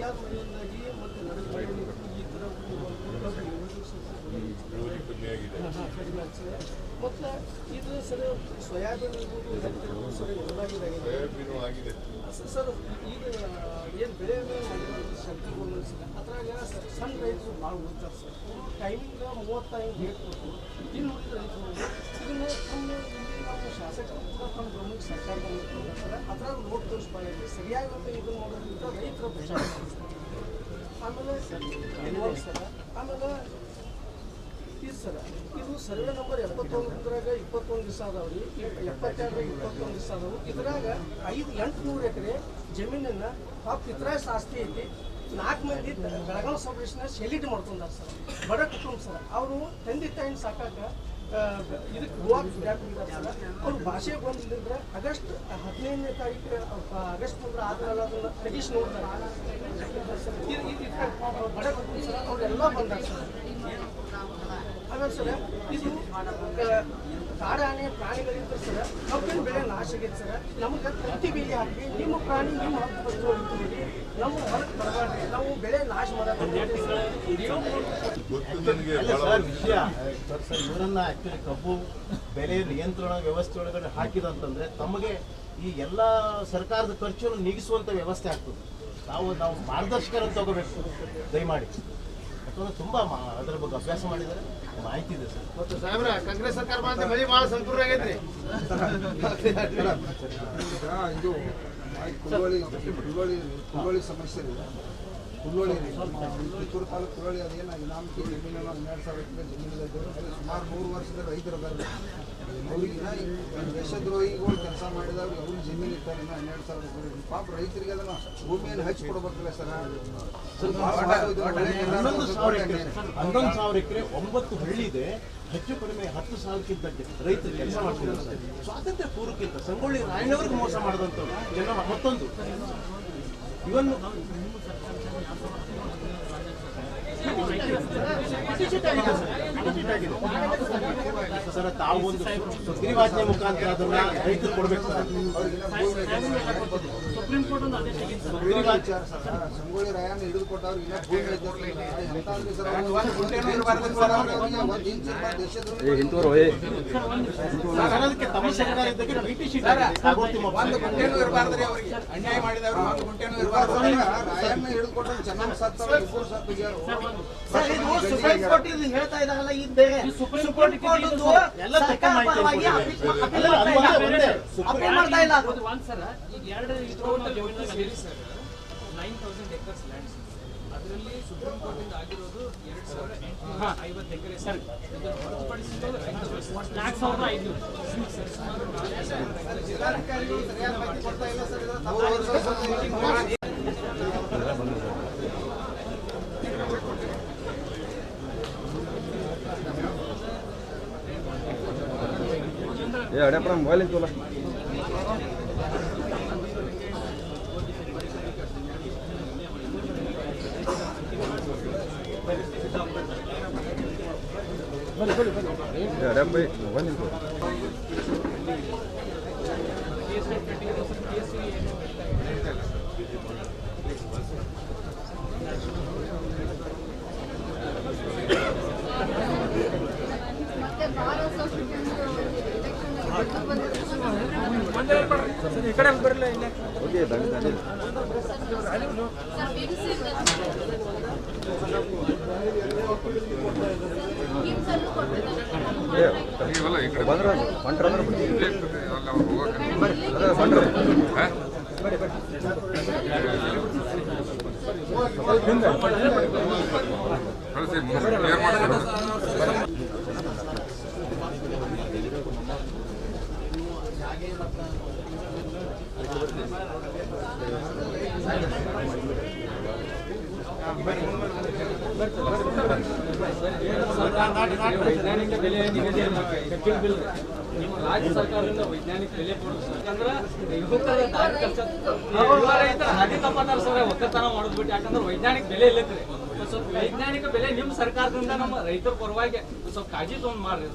ಸರಿಯಾದ ಮಳೆಯಿಂದಾಗಿ ಮತ್ತು ನಡುವೆ ಮಳೆ ಈ ಥರ ಕಡಿಮೆ ಆಗ್ತದೆ. ಮತ್ತು ಇದು ಸರ್ ಸೋಯಾಬೀನ್ ಸರ್ ಆಗಿದೆ ಸರ್. ಈಗ ಏನು ಬೆಳೆ ಶಂಕರ್ ಸರ್ ಅದ್ರಾಗ ಸಣ್ಣ ರೈತರು ಭಾಳ ಉಳಿತಾರೆ ಸರ್. ಟೈಮಿಂಗ್ 35 ಡೇಟ್ ಕೊಟ್ಟು ಇನ್ನು ಉಳಿದ ರೈತರು ಇದನ್ನು ತಮ್ಮ ನಾವು ಶಾಸಕರು ಕೂಡ ತಮ್ಮ ಗಮನಕ್ಕೆ ಸರ್ಕಾರ ಗಮನಕ್ಕೆ ಬರ್ತಾರೆ. ಅದ್ರಾಗ ನೋಟ್ ತೋರಿಸ್ಬಾರ್ದು ಸರಿಯಾಗಿ ಮತ್ತು ಇದನ್ನು ಮಾಡೋದ್ರಿಂದ ರೈತರು ಪ್ರಚಾರ ಮಾಡ್ತಾರೆ. ಆಮೇಲೆ ಸರ್ ಆಮೇಲೆ ಇದು ಸರ್ ಇದು ಸರ್ವೆ ನಂಬರ್ 71ರಾಗ 21 ದಿವಸ ಅದಾವ ರೀ. 72ರಾಗ 21 ದಿವಸ ಅದಾವು. ಇದ್ರಾಗ 800 ಎಕರೆ ಜಮೀನನ್ನು ಪಾಪ ಇತರಾಸ್ ಆಸ್ತಿ ಐತಿ. 4 ಮಂದಿ ಬೆಳಗಾವಿ ಸಬ್ ಡಿವಿಷನ್ ಸೆಲಿಟ್ ಮಾಡ್ಕೊಂಡಾರ ಸರ್. ಬಡ ಕುಟುಂಬ ಸರ್. ಅವರು ತಂದೆ ತಾಯಿನ ಸಾಕಾಗ ಇದಕ್ಕೆ ಗೋವಾಕ್ಕೆ ದುಡ್ಯಾಕೊಂಡಿದ್ದಾರೆ ಸರ್. ಅವ್ರ ಭಾಷೆ ಬಂದಿದ್ರೆ ಆಗಸ್ಟ್ 15ನೇ ತಾರೀಕು ಆಗಸ್ಟ್ 15 ಆದ್ಮೇಲೆ ಅದನ್ನು ತೆಗಿಸಿ ನೋಡ್ತಾರೆ ಬಡ ಕುಟುಂಬ ಸರ್. ಅವರೆಲ್ಲ ಬಂದಾರ ಸರ್. ಆಮೇಲೆ ಸರ್ ಇದು ಕಾಡಾನೆ ಪ್ರಾಣಿಗಳಿಂದ ಸರ್ ಕಬ್ಬಿನ ಬೆಳೆ ನಾಶ ಆಗೈತೆ ಸರ್. ನಮ್ಗೆ ಪ್ರತಿ ಬೇಲಿ ಹಾಕಿ ನಿಮ್ಮ ಪ್ರಾಣಿ ನಿಮ್ಮ ಹಕ್ಕು ಹೊಡಿತೀವಿ. ನಮ್ಮ ಹೊರಗೆ ಬರಬಾರ್ದು. ನಾವು ಬೆಳೆ ನಾಶ ಮಾಡೋದು ವಿಷಯ ಸರ್. ಇವರನ್ನ ಆಕ್ಚುಲಿ ಕಬ್ಬು ಬೆಲೆ ನಿಯಂತ್ರಣ ವ್ಯವಸ್ಥೆ ಒಳಗಡೆ ಹಾಕಿದಂತಂದ್ರೆ ತಮಗೆ ಈ ಎಲ್ಲ ಸರ್ಕಾರದ ಖರ್ಚನ್ನು ನೀಗಿಸುವಂತ ವ್ಯವಸ್ಥೆ ಆಗ್ತದೆ. ನಾವು ಮಾರ್ಗದರ್ಶಕರನ್ನು ತಗೋಬೇಕು ದಯಮಾಡಿ. ಯಾಕಂದ್ರೆ ತುಂಬಾ ಅದರ ಬಗ್ಗೆ ಅಭ್ಯಾಸ ಮಾಡಿದರೆ ಮಾಹಿತಿ ಇದೆ ಸರ್. ಮತ್ತು ಸಾಹೇಬ್ರ ಕಾಂಗ್ರೆಸ್ ಸರ್ಕಾರ ಮಾಡಿದ ಮಳೆ ಭಾಳ ಸಂಪೂರ್ಣ ಆಗೈತ್ರಿ. ಇದು ಕುರುವಳಿ ಸಮಸ್ಯೆ ಇದೆ. ಕುರುವಳಿ ಕಿತ್ತೂರು ತಾಲೂಕು ಕುರುವಳಿ ಅದೇನಾಗಿ ನಾಮಕಿ ಜಮೀನು 12,000 ಎಕರೆ ಜಮೀನಿದೆ. ಸುಮಾರು 100 ವರ್ಷದ ರೈತರು ಅದಾರೆ. ಅವ್ರಿಗಿನ ದೇಶದ್ರೋಹಿಗಳು ಕೆಲಸ ಮಾಡಿದವ್ರಿಗೆ ಅವ್ರಿಗೆ ಜಮೀನು ಇರ್ತಾರೆ. 12,000 ಎಕರೆ ಪಾಪ ರೈತರಿಗೆ ಅದನ್ನು ಭೂಮಿಯನ್ನು ಹಚ್ಚಿ ಕೊಡ್ಬೇಕಲ್ಲ ಸರ್. 11,000 ಎಕರೆ 9 ಹಳ್ಳಿ ಇದೆ. ಹೆಚ್ಚು ಕಡಿಮೆ 10,000ಕ್ಕಿಂತ ರೈತರು ಕೆಲಸ ಮಾಡ್ತಿದ್ದಾರೆ ಸರ್. ಸ್ವಾತಂತ್ರ್ಯ ಪೂರ್ವಕ್ಕಿಂತ ಸಂಗೊಳ್ಳಿ ರಾಯಣ್ಣವ್ರಿಗೆ ಮೋಸ ಮಾಡಿದಂಥವ್ರು ಜನ. ಮತ್ತೊಂದು ಇವನ್ ಸರ್ ತಾವು ಒಂದು ಸುಗ್ರೀವಾಜ್ಞೆ ಮುಖಾಂತರ ಅದನ್ನ ರೈತರು ಕೊಡ್ಬೇಕು sir. Supreme court Sangolli Rayanna ಹಿಡಿದು ಕೊಟ್ಟವ್ರಿಗೆ ಅದಕ್ಕೆ ತಮ್ಮ ಸರ್ಕಾರ ಇದ್ದಾಗ ಬ್ರಿಟಿಷ್ ಅನ್ಯಾಯ ಮಾಡಿದವರು ರಾಯಣ್ಣ ಹಿಡಿದು ಕೊಟ್ಟರು ಚೆನ್ನಾಗಿ ಸತ್ತವ್ರು ಇಬ್ಬರು ಸತ್ತಿದ್ದಾರೆ. ಸುಪ್ರೀಂ ಕೋರ್ಟ್ ಹೇಳ್ತಾ ಇದಾರಲ್ಲ ಇದು ಬೇರೆ. ಸುಪ್ರೀಂ ಕೋರ್ಟ್ ಎಲ್ಲ ಮಾಡ್ತಾ ಇಲ್ಲ. ಈಗ 9,000 ಎಕರ್ಸ್ ಲ್ಯಾಂಡ್ ಅದರಲ್ಲಿ ಸುಪ್ರೀಂ ಕೋರ್ಟ್ ಇಂದ ಆಗಿರೋದು 2,850 ಎಕರೆ ಸರ್. ಇದನ್ನು ಹೊರತುಪಡಿಸಿದ್ದು 4,500 ಜಿಲ್ಲಾಧಿಕಾರಿಗಳು ಸರಿಯಾದ ಮಾಹಿತಿ ಕೊಡ್ತಾ ಇಲ್ಲ ಸರ್. 3 ವರ್ಷ ada perang mobil itu lah. Ya ada apa? Mobil itu. Oke, tadi. ವೈಜ್ಞಾನಿಕ ಬೆಲೆ ನಿಗದಿ ಬಿಲ್ ನಿಮ್ಮ ರಾಜ್ಯ ಸರ್ಕಾರದಿಂದ ವೈಜ್ಞಾನಿಕ ಬೆಲೆ ಕೊಡ್ಬೇಕಂದ್ರೆ ನದಿ ತಪ್ಪಾರ ಸರ್ ಒಕ್ಕತನ ಮಾಡೋದು ಬಿಟ್ಟು. ಯಾಕಂದ್ರೆ ವೈಜ್ಞಾನಿಕ ಬೆಲೆ ಇಲ್ಲತ್ರಿ. ಸ್ವಲ್ಪ ವೈಜ್ಞಾನಿಕ ಬೆಲೆ ನಿಮ್ಮ ಸರ್ಕಾರದಿಂದ ನಮ್ಮ ರೈತರ ಪರವಾಗಿ ಸ್ವಲ್ಪ ಕಾಳಜಿ ತೊಗೊಂಡು ಮಾಡ್ರಿ.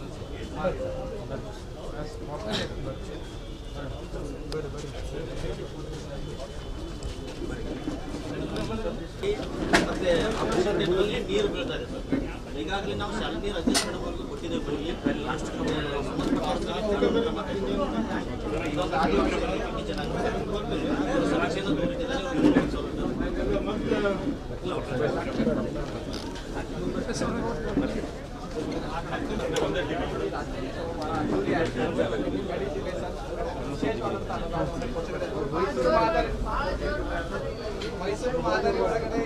ವರ್ಷದಲ್ಲಿ ನೀರು ಬೀಳ್ತಾ ಇದೆ ಸರ್. ಈಗಾಗಲೇ ನಾವು ಶಾಲೆ ನೀರು ಅಡ್ಜಸ್ಟ್ಮೆಂಟ್ವರೆಗೂ ಕೊಟ್ಟಿದ್ದೇವೆ. ಇಲ್ಲಿ ಲಾಸ್ಟ್ ಸಮಸ್ಯೆಯನ್ನು ಮೈಸೂರು ಮಾದರಿ ಒಳಗಡೆ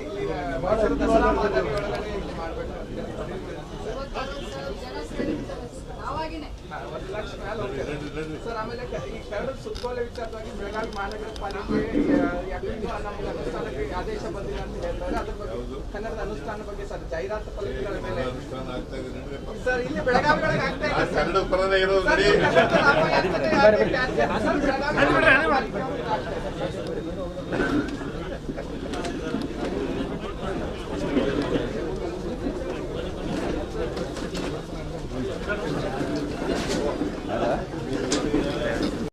ಮೈಸೂರು ದಸರಾ ಮಾದರಿ ಒಳಗಡೆ ಇಲ್ಲಿ ಮಾಡಬೇಕು. 1 ಲಕ್ಷ ಮೇಲೆ ಹೋಗ್ತದೆ ಸರ್. ಆಮೇಲೆ ಈ ಕರಡು ಸುತ್ತೋಲೆ ವಿಚಾರವಾಗಿ ಬೆಳಗಾವಿ ಮಹಾನಗರ ಪಾಲಿಕೆ ಯಾಕಂದ್ರೆ ನಮ್ಗೆ ಅನುಷ್ಠಾನಕ್ಕೆ ಆದೇಶ ಬಂದಿಲ್ಲ ಅಂತ ಹೇಳ್ತಾರೆ. ಅದ್ರ ಬಗ್ಗೆ ಕನ್ನಡದ ಅನುಷ್ಠಾನ ಬಗ್ಗೆ ಸರ್ ಜಾಹೀರಾತು ಫಲಕಗಳ ಮೇಲೆ ಸರ್ ಇಲ್ಲಿ ಬೆಳಗಾವಿ ಒಳಗೆ ಆಗ್ತಾ ಇದೆ ಸರ್. ಕನ್ನಡ ಪರದೇ ಇರೋದು ಸರ್, ಕನ್ನಡದ ಅಪವ್ಯಾಖ್ಯಾನ ಆಗ್ತಾ ಇದೆ. ಸರ್, ಬೆಳಗಾವಿ